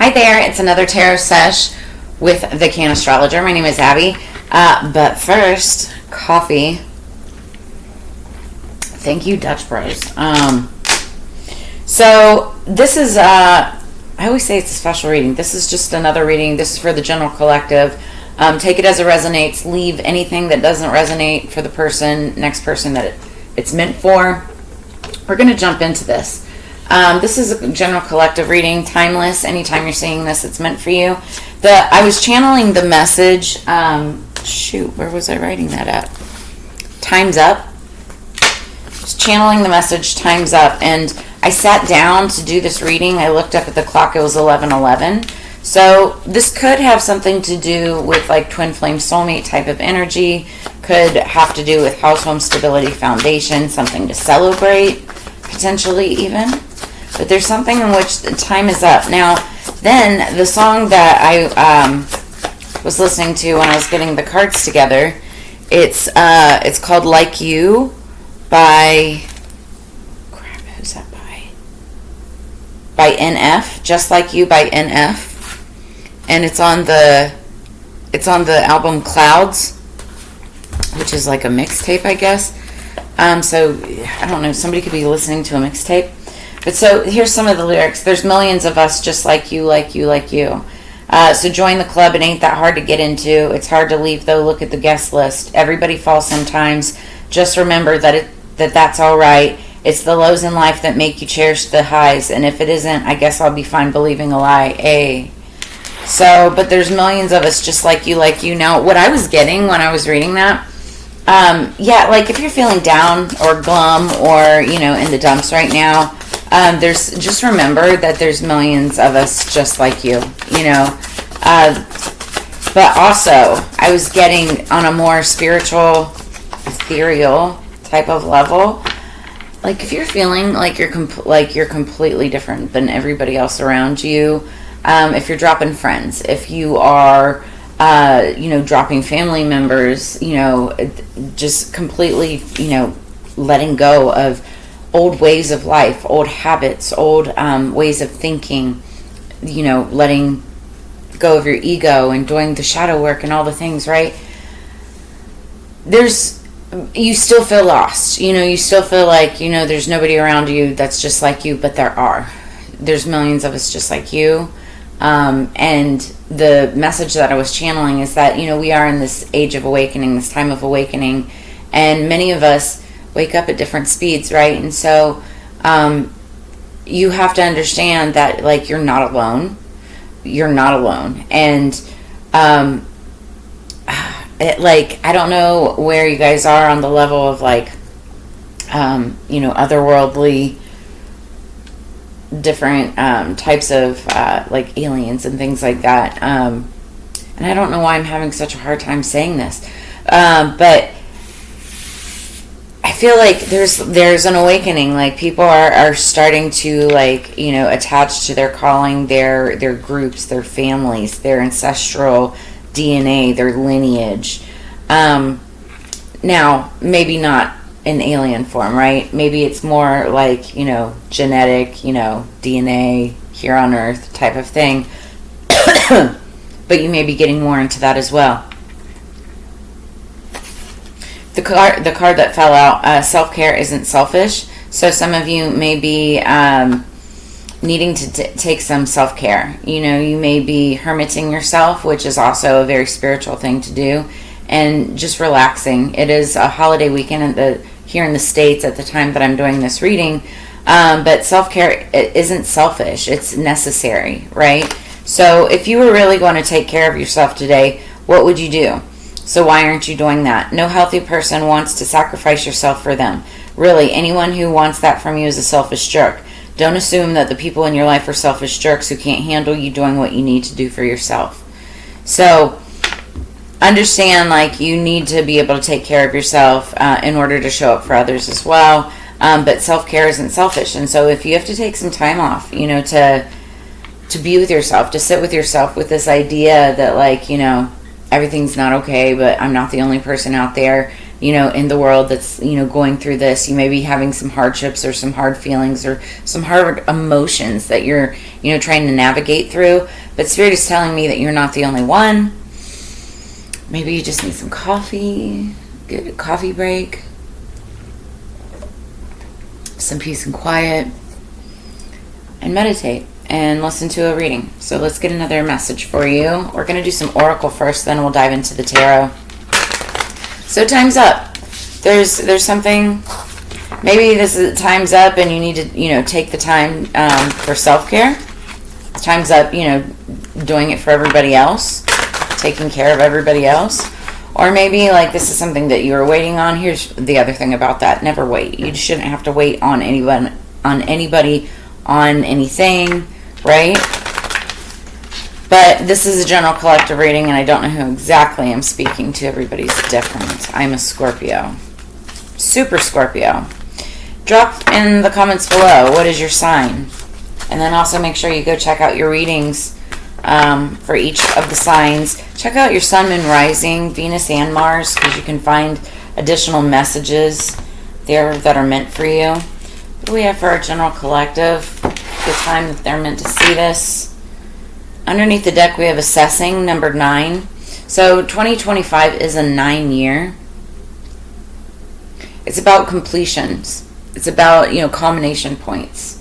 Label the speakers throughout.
Speaker 1: Hi there, it's another tarot sesh with the Cannastrologer. My name is Abby. But first, coffee. Thank you, Dutch Bros. So this is, I always say it's a special reading. This is just another reading. This is for the general collective. Take it as it resonates. Leave anything that doesn't resonate for the next person that it's meant for. We're going to jump into this. This is a general collective reading, timeless. Anytime you're seeing this, it's meant for you. I was channeling the message. Where was I writing that at? Time's up. Just channeling the message, time's up. And I sat down to do this reading. I looked up at the clock. It was 11:11. So this could have something to do with like twin flame soulmate type of energy. Could have to do with house home stability foundation, something to celebrate, potentially even. But there's something in which the time is up. Now, then the song that I was listening to when I was getting the cards together, it's called Like You by, who's that by? By NF, Just Like You by NF. And it's on the album Clouds, which is like a mixtape, I guess. So I don't know, somebody could be listening to a mixtape. But so here's some of the lyrics. There's millions of us just like you, like you, like you. So join the club. It ain't that hard to get into. It's hard to leave though. Look at the guest list. Everybody falls sometimes. Just remember that's all right. It's the lows in life that make you cherish the highs. And if it isn't, I guess I'll be fine believing a lie. So, but there's millions of us just like you, like you. Now, what I was getting when I was reading that, like if you're feeling down or glum or, in the dumps right now, just remember that there's millions of us just like you, but also I was getting on a more spiritual, ethereal type of level, like if you're feeling like you're completely different than everybody else around you, if you're dropping friends, if you are dropping family members, just completely, letting go of old ways of life, old habits, old ways of thinking, letting go of your ego and doing the shadow work and all the things, right? You still feel lost, you still feel like, there's nobody around you that's just like you, but there's millions of us just like you. And the message that I was channeling is that, we are in this age of awakening, this time of awakening, and many of us wake up at different speeds, right? And so you have to understand that, like, you're not alone. And I don't know where you guys are on the level of otherworldly different types of aliens and things like that, and I don't know why I'm having such a hard time saying this, but I feel like there's an awakening. Like, people are starting to attach to their calling, their groups, their families, their ancestral DNA, their lineage. Now, maybe not in alien form, right? Maybe it's more like, genetic, DNA here on Earth type of thing. But you may be getting more into that as well. The card that fell out, self-care isn't selfish. So some of you may be needing to take some self-care. You may be hermiting yourself, which is also a very spiritual thing to do, and just relaxing. It is a holiday weekend here in the States at the time that I'm doing this reading, but self-care isn't selfish. It's necessary, right? So if you were really going to take care of yourself today, what would you do? So why aren't you doing that? No healthy person wants to sacrifice yourself for them. Really, anyone who wants that from you is a selfish jerk. Don't assume that the people in your life are selfish jerks who can't handle you doing what you need to do for yourself. So understand, you need to be able to take care of yourself in order to show up for others as well. But self-care isn't selfish. And so if you have to take some time off, to be with yourself, to sit with yourself with this idea that, everything's not okay, but I'm not the only person out there, in the world that's, going through this. You may be having some hardships or some hard feelings or some hard emotions that you're, trying to navigate through. But Spirit is telling me that you're not the only one. Maybe you just need some coffee, get a coffee break, some peace and quiet, and meditate and listen to a reading. So let's get another message for you. We're going to do some oracle first, then we'll dive into the tarot. So time's up. There's something, maybe this is time's up and you need to, take the time for self-care. Time's up, doing it for everybody else, taking care of everybody else. Or maybe like this is something that you're waiting on. Here's the other thing about that. Never wait. You shouldn't have to wait on anybody, on anything, right? But this is a general collective reading, and I don't know who exactly I'm speaking to. Everybody's different. I'm a Scorpio. Super Scorpio. Drop in the comments below, what is your sign? And then also make sure you go check out your readings for each of the signs. Check out your Sun, Moon, Rising, Venus, and Mars, because you can find additional messages there that are meant for you. What do we have for our general collective? The time that they're meant to see this. Underneath the deck, we have assessing, number 9. So 2025 is a 9 year. It's about completions. It's about, culmination points.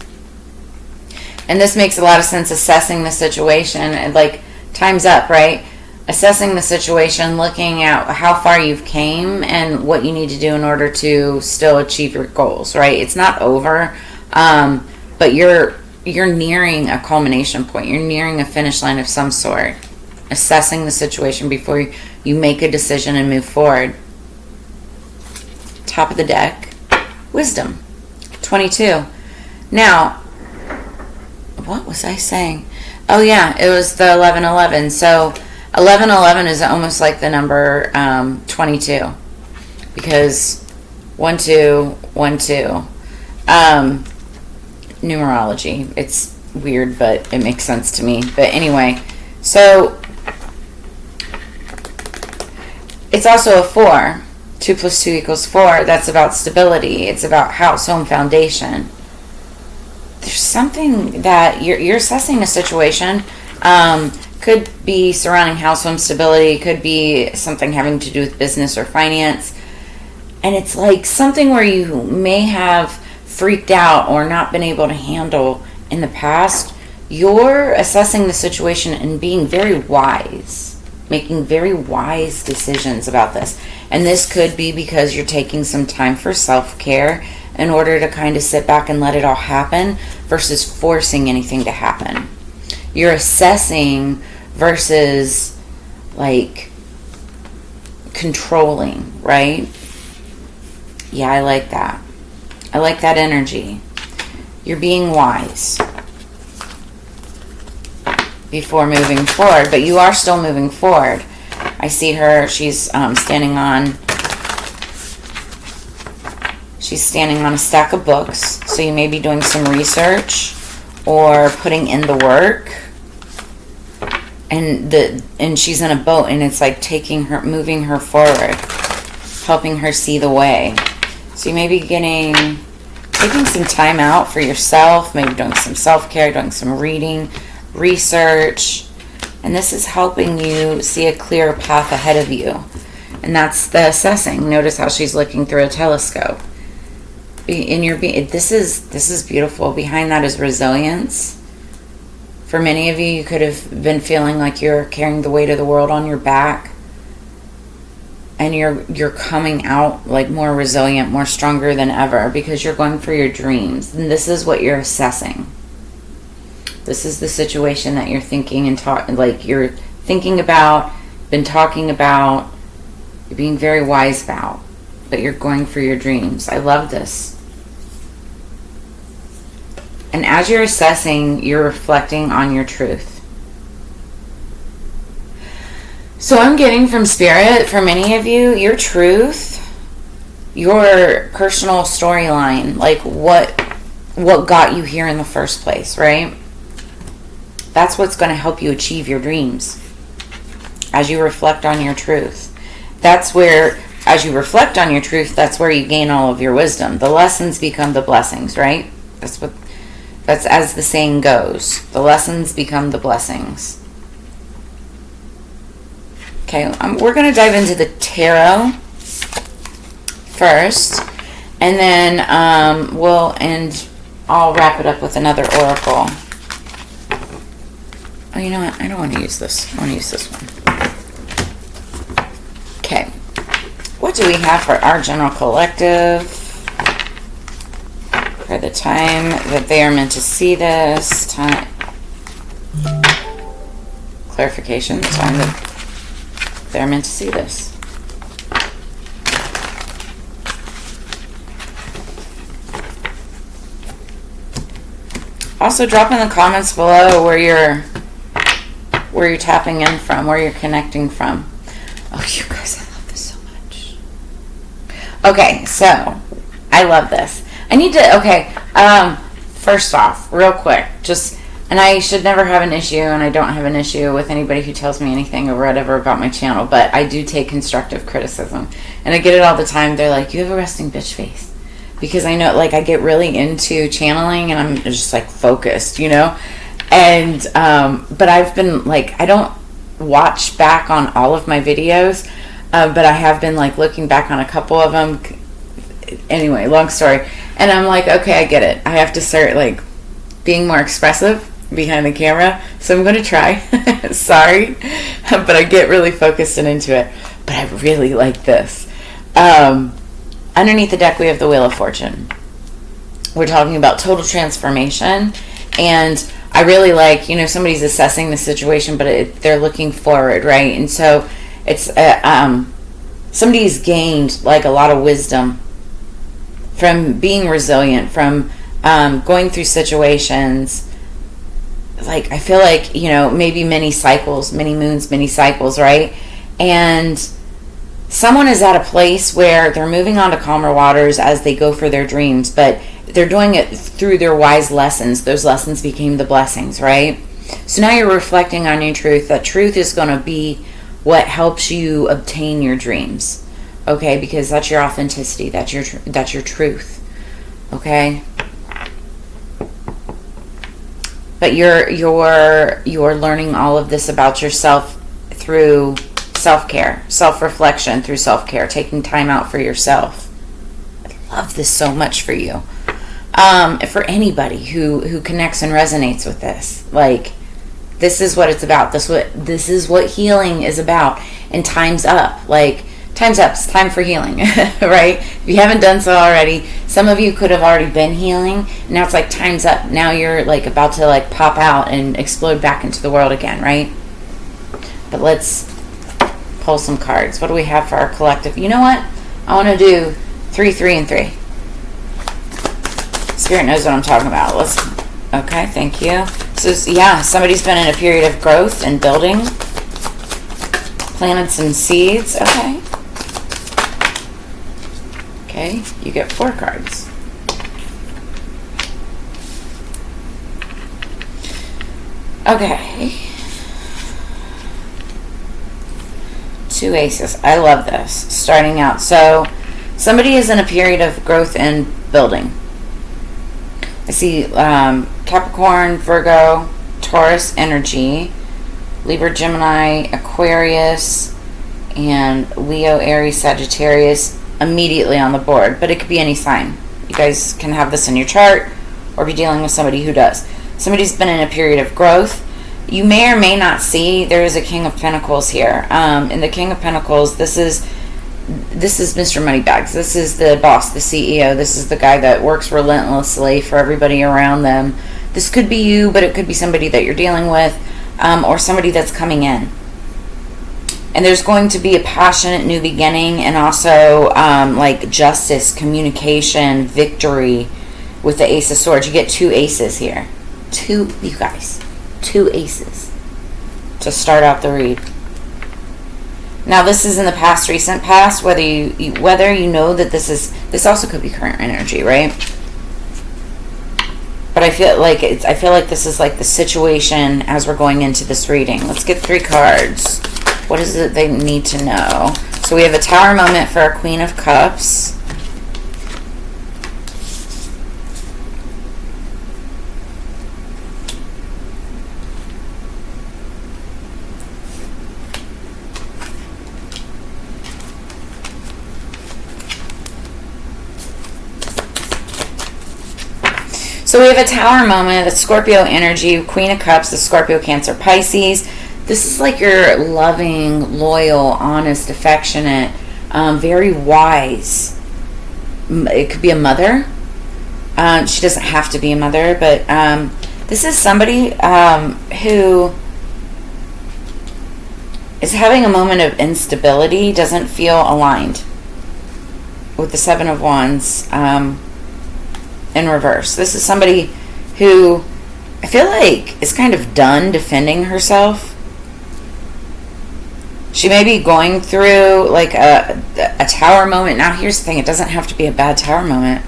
Speaker 1: And this makes a lot of sense, assessing the situation. And like, time's up, right? Assessing the situation, looking at how far you've came and what you need to do in order to still achieve your goals, right? It's not over, but you're nearing a culmination point. You're nearing a finish line of some sort. Assessing the situation before you make a decision and move forward. Top of the deck, wisdom, 22. Now, what was I saying? Oh yeah, it was the 1111. So 1111 is almost like the number 22, because 1 2 1 2. Numerology. It's weird, but it makes sense to me. But anyway, so it's also a 4. 2 plus 2 equals 4. That's about stability. It's about house, home, foundation. There's something that you're assessing a situation. Could be surrounding house, home, stability. Could be something having to do with business or finance. And it's like something where you may have freaked out or not been able to handle in the past. You're assessing the situation and being very wise, making very wise decisions about this. And this could be because you're taking some time for self-care in order to kind of sit back and let it all happen versus forcing anything to happen. You're assessing versus like controlling, right? Yeah, I like that. I like that energy. You're being wise before moving forward, but you are still moving forward. I see her, she's standing on a stack of books, so you may be doing some research or putting in the work. And she's in a boat, and it's like moving her forward, helping her see the way. So you may be taking some time out for yourself, maybe doing some self-care, doing some reading, research, and this is helping you see a clear path ahead of you. And that's the assessing. Notice how she's looking through a telescope. This is beautiful. Behind that is resilience. For many of you, you could have been feeling like you're carrying the weight of the world on your back. And you're coming out like more resilient, more stronger than ever, because you're going for your dreams. And this is what you're assessing. This is the situation that you're thinking and you're thinking about, been talking about, you're being very wise about, but you're going for your dreams. I love this. And as you're assessing, you're reflecting on your truth. So I'm getting from Spirit, for many of you, your truth, your personal storyline, like what got you here in the first place, right? That's what's going to help you achieve your dreams as you reflect on your truth. That's where as you reflect on your truth, that's where you gain all of your wisdom. The lessons become the blessings, right? That's as the saying goes. The lessons become the blessings. Okay, we're going to dive into the tarot first, and then I'll wrap it up with another oracle. Oh, you know what? I don't want to use this. I want to use this one. Okay. What do we have for our general collective for the time that they are meant to see this? Time. Clarification. The time that they're meant to see this. Also, drop in the comments below where you're tapping in from, where you're connecting from. Oh, you guys, I love this so much. Okay, so I love this. I need to. Okay, first off, real quick, and I should never have an issue, and I don't have an issue with anybody who tells me anything or whatever about my channel, but I do take constructive criticism, and I get it all the time. They're like, "You have a resting bitch face." Because I know, like, I get really into channeling and I'm just, like, focused, you know? And, but I've been, like, I don't watch back on all of my videos, but I have been, like, looking back on a couple of them. Anyway, long story. And I'm like, okay, I get it. I have to start, like, being more expressive behind the camera. So I'm going to try. Sorry. But I get really focused and into it. But I really like this. Underneath the deck, we have the Wheel of Fortune. We're talking about total transformation. And I really like, you know, somebody's assessing the situation, but they're looking forward, right? And so it's somebody's gained, like, a lot of wisdom from being resilient, from going through situations. Like, I feel like, you know, maybe many cycles, many moons, many cycles, right? And someone is at a place where they're moving on to calmer waters as they go for their dreams, but they're doing it through their wise lessons. Those lessons became the blessings, right? So now you're reflecting on your truth. That truth is going to be what helps you obtain your dreams, okay? Because that's your authenticity. That's your truth, okay? But you're learning all of this about yourself through self-care, self-reflection, through self-care, taking time out for yourself. I love this so much for you. For anybody who connects and resonates with this, like, this is what it's about. This is what healing is about. And time's up. Like, time's up. It's time for healing, right? If you haven't done so already, some of you could have already been healing. Now it's like time's up. Now you're, like, about to, like, pop out and explode back into the world again, right? But let's pull some cards. What do we have for our collective? You know what? I want to do 3, 3, and 3. Spirit knows what I'm talking about. Okay, thank you. So, yeah, somebody's been in a period of growth and building. Planted some seeds. Okay. Okay, you get 4 cards. Okay. 2 aces. I love this. Starting out. So, somebody is in a period of growth and building. I see Capricorn, Virgo, Taurus energy, Libra, Gemini, Aquarius, and Leo, Aries, Sagittarius immediately on the board. But it could be any sign. You guys can have this in your chart or be dealing with somebody who does. Somebody's been in a period of growth. You may or may not see there is a King of Pentacles here. In the King of Pentacles, this is Mr. Moneybags. This is the boss, the CEO. This is the guy that works relentlessly for everybody around them. This could be you, but it could be somebody that you're dealing with, or somebody that's coming in. And there's going to be a passionate new beginning, and also like justice, communication, victory with the Ace of Swords. You get 2 aces here. 2, you guys. 2 aces to start out the read. Now, this is in the past, recent past, whether you know that this also could be current energy, right? But I feel like this is like the situation as we're going into this reading. Let's get 3 cards. What is it they need to know? So we have a Tower moment for our Queen of Cups. So we have a Tower moment, the Scorpio energy, Queen of Cups, the Scorpio, Cancer, Pisces. This is like your loving, loyal, honest, affectionate, very wise. It could be a mother. She doesn't have to be a mother, but this is somebody who is having a moment of instability, doesn't feel aligned with the Seven of Wands. In reverse. This is somebody who I feel like is kind of done defending herself. She may be going through like a Tower moment. Now here's the thing, it doesn't have to be a bad Tower moment.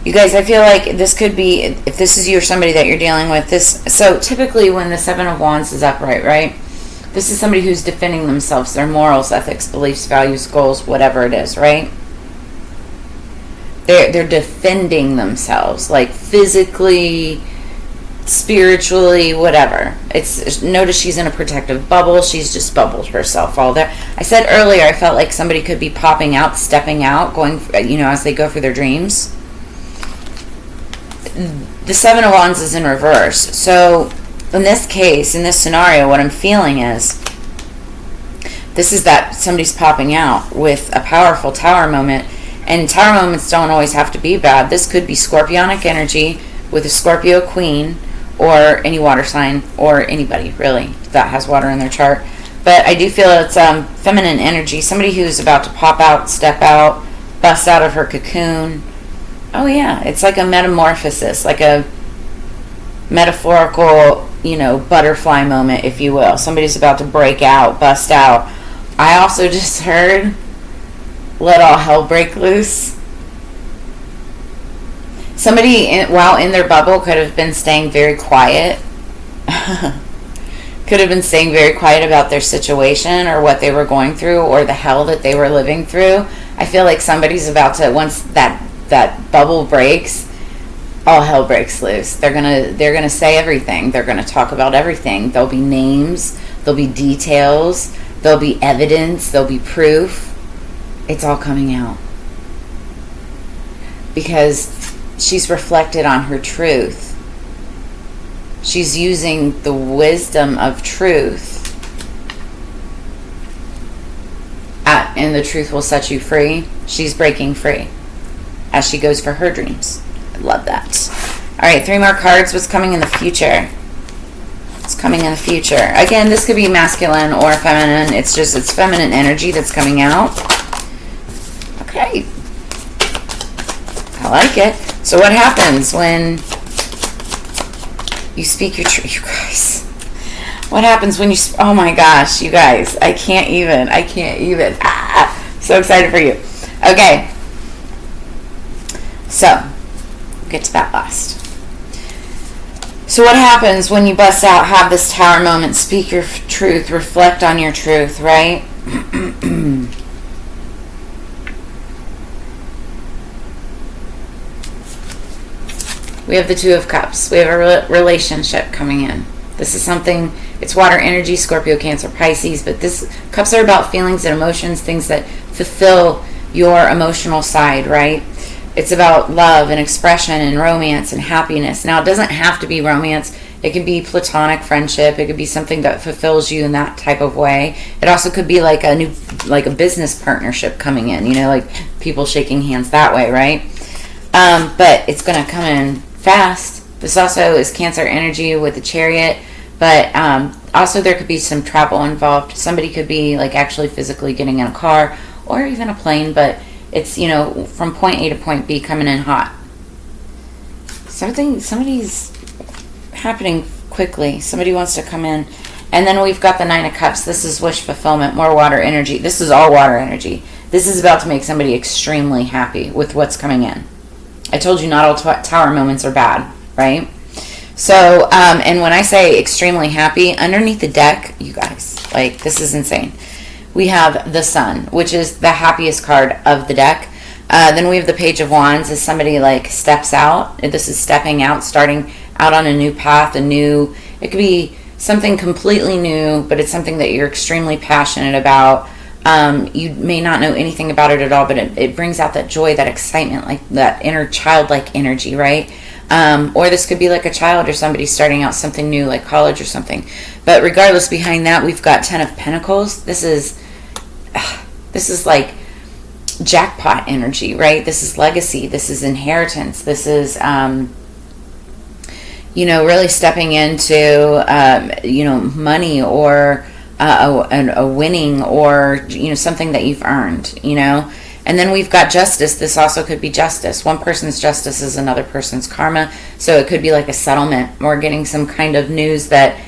Speaker 1: You guys, I feel like this could be, if this is you or somebody that you're dealing with, this, so typically when the Seven of Wands is upright, right? This is somebody who's defending themselves, their morals, ethics, beliefs, values, goals, whatever it is, right? They're defending themselves, like physically, spiritually, whatever. Notice she's in a protective bubble. She's just bubbled herself all there. I said earlier, I felt like somebody could be popping out, stepping out, going, as they go for their dreams. The Seven of Wands is in reverse. So in this case, in this scenario, what I'm feeling is this is that somebody's popping out with a powerful Tower moment. And Tower moments don't always have to be bad. This could be Scorpionic energy with a Scorpio Queen, or any water sign, or anybody really that has water in their chart. But I do feel it's feminine energy. Somebody who's about to pop out, step out, bust out of her cocoon. Oh yeah, it's like a metamorphosis, like a metaphorical, butterfly moment, if you will. Somebody's about to break out, bust out. I also just heard, let all hell break loose. Somebody, while in their bubble, could have been staying very quiet. Could have been staying very quiet about their situation or what they were going through or the hell that they were living through. I feel like somebody's about to, once that bubble breaks, all hell breaks loose. They're gonna say everything. They're gonna talk about everything. There'll be names. There'll be details. There'll be evidence. There'll be proof. It's all coming out because she's reflected on her truth. She's using the wisdom of truth, and the truth will set you free. She's breaking free as she goes for her dreams. I love that. All right, 3 more cards. What's coming in the future? It's coming in the future. Again, this could be masculine or feminine. It's feminine energy that's coming out. Okay, I like it. So what happens when you speak your truth, you guys? What happens when you, oh my gosh, you guys, I can't even. So excited for you. Okay, so we'll get to that last. So what happens when you bust out, have this Tower moment, speak your truth, reflect on your truth, right? We have the Two of Cups. We have a relationship coming in. This is something, it's water energy, Scorpio, Cancer, Pisces, but cups are about feelings and emotions, things that fulfill your emotional side, right? It's about love and expression and romance and happiness. Now, it doesn't have to be romance. It could be platonic friendship. It could be something that fulfills you in that type of way. It also could be like a business partnership coming in, like people shaking hands that way, right? But it's going to come in fast. This also is Cancer energy with the Chariot, but also there could be some travel involved. Somebody could be like actually physically getting in a car or even a plane, but it's, from point A to point B coming in hot. Somebody's happening quickly. Somebody wants to come in. And then we've got the Nine of Cups. This is wish fulfillment, more water energy. This is all water energy. This is about to make somebody extremely happy with what's coming in. I told you not all Tower moments are bad, right? So, and when I say extremely happy, underneath the deck, you guys, Like, this is insane. We have the Sun, which is the happiest card of the deck. Then we have the Page of Wands as somebody like steps out. This is stepping out, starting out on a new path, it could be something completely new, but it's something that you're extremely passionate about. You may not know anything about it at all, but it brings out that joy, that excitement, like that inner childlike energy, right? Or this could be like a child or somebody starting out something new, like college or something. But regardless, behind that, we've got 10 of Pentacles. This is like jackpot energy, right? This is legacy. This is inheritance. This is, really stepping into, money, or a winning, or, something that you've earned, And then we've got Justice. This also could be justice. One person's justice is another person's karma. So it could be like a settlement, or getting some kind of news that,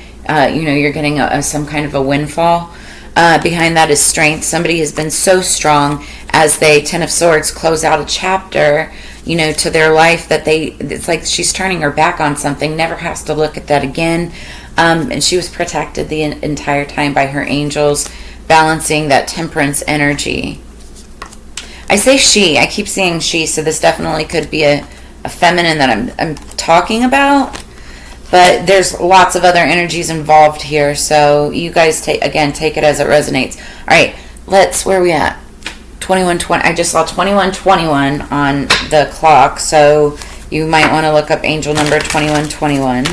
Speaker 1: you're getting some kind of a windfall. Behind that is Strength. Somebody has been so strong as they, 10 of Swords, close out a chapter, to their life, that it's like she's turning her back on something, never has to look at that again. And she was protected the entire time by her angels, balancing that Temperance energy. I say she, I keep saying she, so this definitely could be a feminine that I'm talking about. But there's lots of other energies involved here, so you guys take it as it resonates. All right, where are we at? 2120. I just saw 2121 on the clock, so you might want to look up angel number 2121.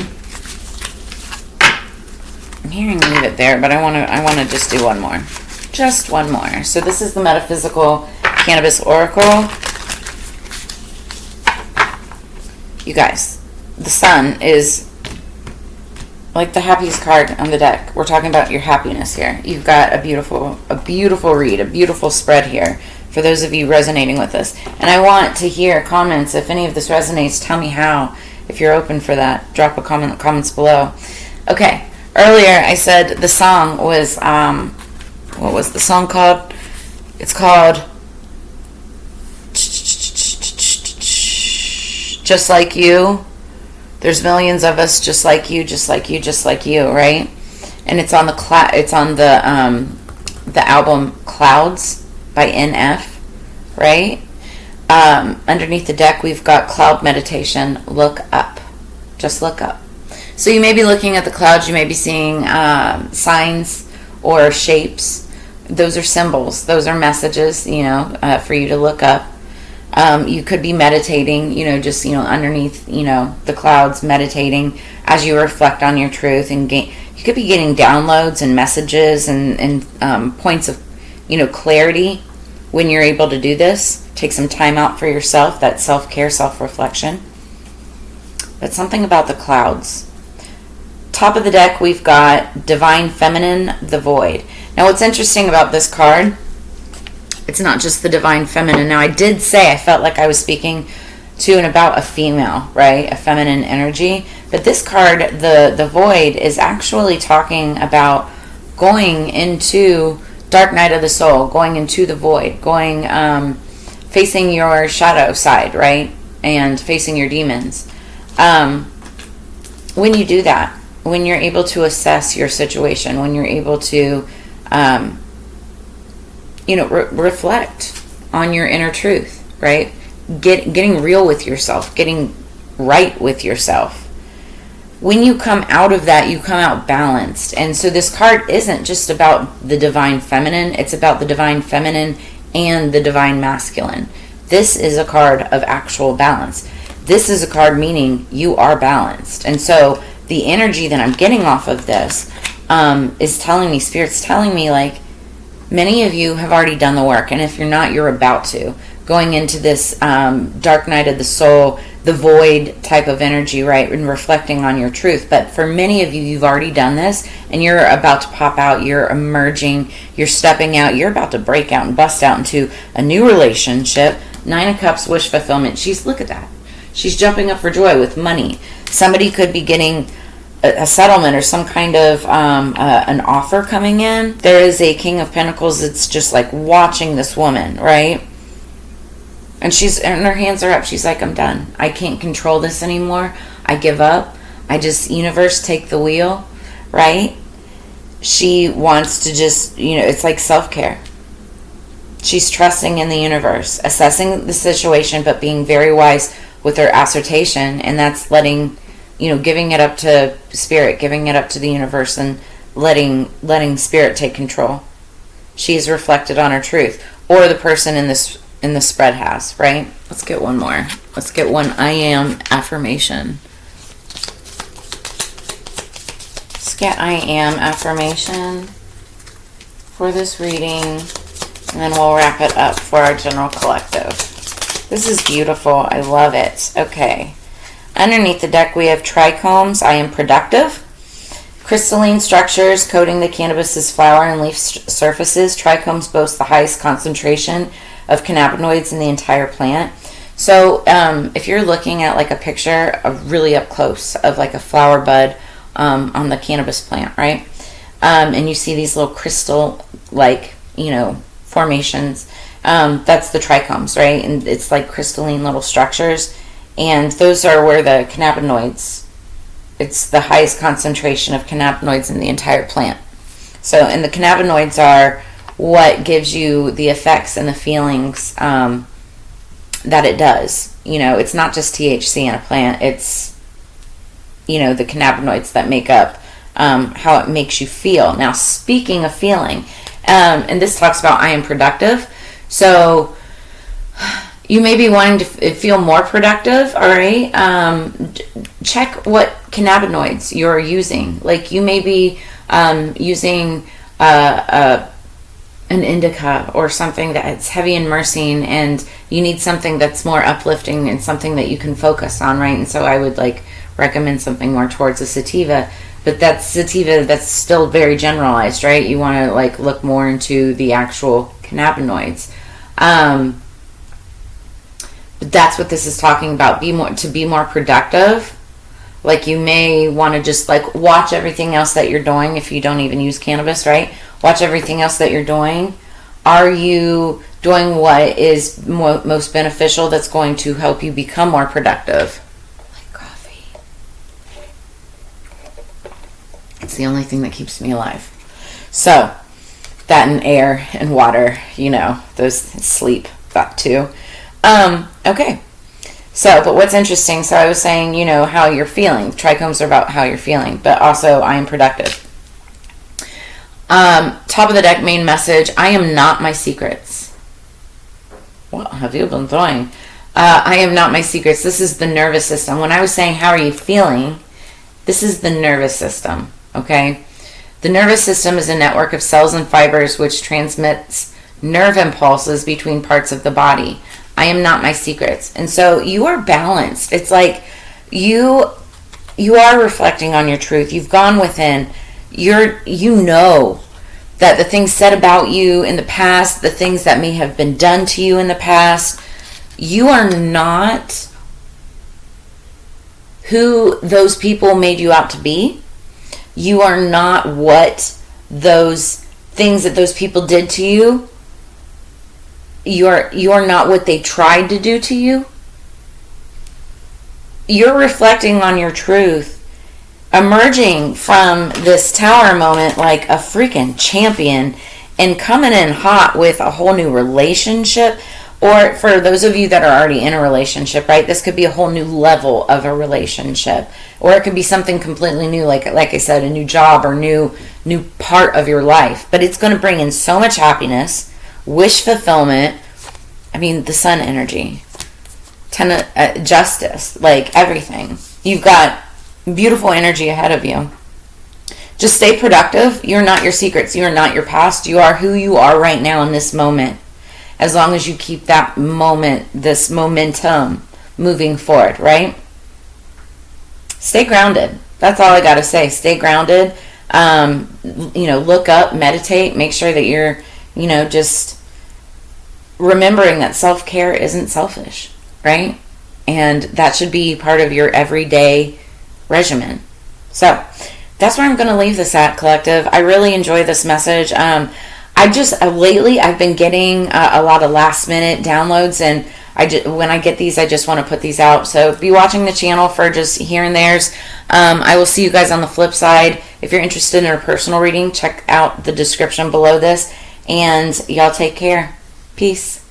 Speaker 1: I'm hearing leave it there, but I want to just do one more. Just one more. So this is the Metaphysical Cannabis Oracle. You guys, the Sun is like the happiest card on the deck. We're talking about your happiness here. You've got a beautiful read, a beautiful spread here for those of you resonating with us. And I want to hear comments. If any of this resonates, tell me how. If you're open for that, drop a comment in the comments below. Okay, earlier I said the song was, what was the song called? It's called Just Like You. There's millions of us just like you, just like you, just like you, right? And it's on the album Clouds by NF, right? Underneath the deck, we've got Cloud Meditation. Look up. Just look up. So you may be looking at the clouds. You may be seeing signs or shapes. Those are symbols. Those are messages, for you to look up. You could be meditating, just, underneath, the clouds, meditating as you reflect on your truth, and you could be getting downloads and messages and points of, clarity when you're able to do this. Take some time out for yourself, that self-care, self-reflection. But something about the clouds. Top of the deck, we've got Divine Feminine, the Void. Now, what's interesting about this card, it's not just the Divine Feminine. Now, I did say I felt like I was speaking to and about a female, right? A feminine energy. But this card, the Void, is actually talking about going into dark night of the soul, going into the void, going, facing your shadow side, right? And facing your demons. When you do that, when you're able to assess your situation, when you're able to, reflect on your inner truth, right? Getting real with yourself, getting right with yourself. When you come out of that, you come out balanced. And so this card isn't just about the Divine Feminine, it's about the Divine Feminine and the Divine Masculine. This is a card of actual balance. This is a card meaning you are balanced. And so the energy that I'm getting off of this is telling me, Spirit's telling me, like, many of you have already done the work. And if you're not, you're about to. Going into this dark night of the soul, the void type of energy, right? And reflecting on your truth. But for many of you, you've already done this and you're about to pop out. You're emerging. You're stepping out. You're about to break out and bust out into a new relationship. 9 of Cups, wish fulfillment. Look at that. She's jumping up for joy with money. Somebody could be getting a settlement or some kind of an offer coming in. There is a King of Pentacles that's just like watching this woman, right? And her hands are up. She's like, I'm done. I can't control this anymore. I give up. Universe, take the wheel, right? she wants to just, it's like self-care. She's trusting in the universe, assessing the situation, but being very wise with her assertion, and that's letting, giving it up to spirit, giving it up to the universe, and letting spirit take control. She is reflected on her truth, or the person in the spread has, right? Let's get one more. Let's get one I am affirmation. Let's get I am affirmation for this reading, and then we'll wrap it up for our general collective. This is beautiful. I love it. Okay. Underneath the deck, we have trichomes. I am productive. Crystalline structures coating the cannabis's flower and leaf surfaces. Trichomes boast the highest concentration of cannabinoids in the entire plant. So if you're looking at like a picture of really up close of like a flower bud on the cannabis plant, right? And you see these little crystal like, formations. That's the trichomes, right? And it's like crystalline little structures. And those are where the cannabinoids, it's the highest concentration of cannabinoids in the entire plant. So, and the cannabinoids are what gives you the effects and the feelings that it does. It's not just THC in a plant. It's, the cannabinoids that make up how it makes you feel. Now, speaking of feeling, and this talks about I am productive. So you may be wanting to feel more productive, all right? Check what cannabinoids you're using. Like you may be using an indica or something that's heavy in myrcene, and you need something that's more uplifting and something that you can focus on, right? And so I would recommend something more towards a sativa. But that's sativa that's still very generalized, right? You want to look more into the actual cannabinoids. But that's what this is talking about. To be more productive. Like you may want to just watch everything else that you're doing if you don't even use cannabis, right? Watch everything else that you're doing. Are you doing what is most beneficial that's going to help you become more productive? Like coffee. It's the only thing that keeps me alive. So, that and air and water, those sleep, that too. Okay. So, but what's interesting, so I was saying, how you're feeling. Trichomes are about how you're feeling, but also I am productive. Top of the deck, main message, I am not my secrets. What have you been doing? I am not my secrets. This is the nervous system. When I was saying how are you feeling, this is the nervous system, okay? The nervous system is a network of cells and fibers which transmits nerve impulses between parts of the body. I am not my secrets. And so you are balanced. It's like you are reflecting on your truth. You've gone within. You know that the things said about you in the past, the things that may have been done to you in the past, you are not who those people made you out to be. You are not what those things that those people did to you. You are not what they tried to do to you. You're reflecting on your truth, emerging from this tower moment like a freaking champion and coming in hot with a whole new relationship. Or for those of you that are already in a relationship, right? This could be a whole new level of a relationship. Or it could be something completely new, like I said, a new job or new part of your life. But it's going to bring in so much happiness, wish fulfillment. I mean, the sun energy. Justice, everything. You've got beautiful energy ahead of you. Just stay productive. You're not your secrets. You are not your past. You are who you are right now in this moment. As long as you keep that moment, this momentum moving forward, right? Stay grounded. That's all I got to say. Stay grounded. Look up, meditate. Make sure that you're, just remembering that self-care isn't selfish, right? And that should be part of your everyday regimen. So that's where I'm going to leave this at, collective. I really enjoy this message. Lately I've been getting a lot of last minute downloads, and when I get these, I just want to put these out. So be watching the channel for just here and there's. I will see you guys on the flip side. If you're interested in a personal reading, check out the description below this. And y'all take care. Peace.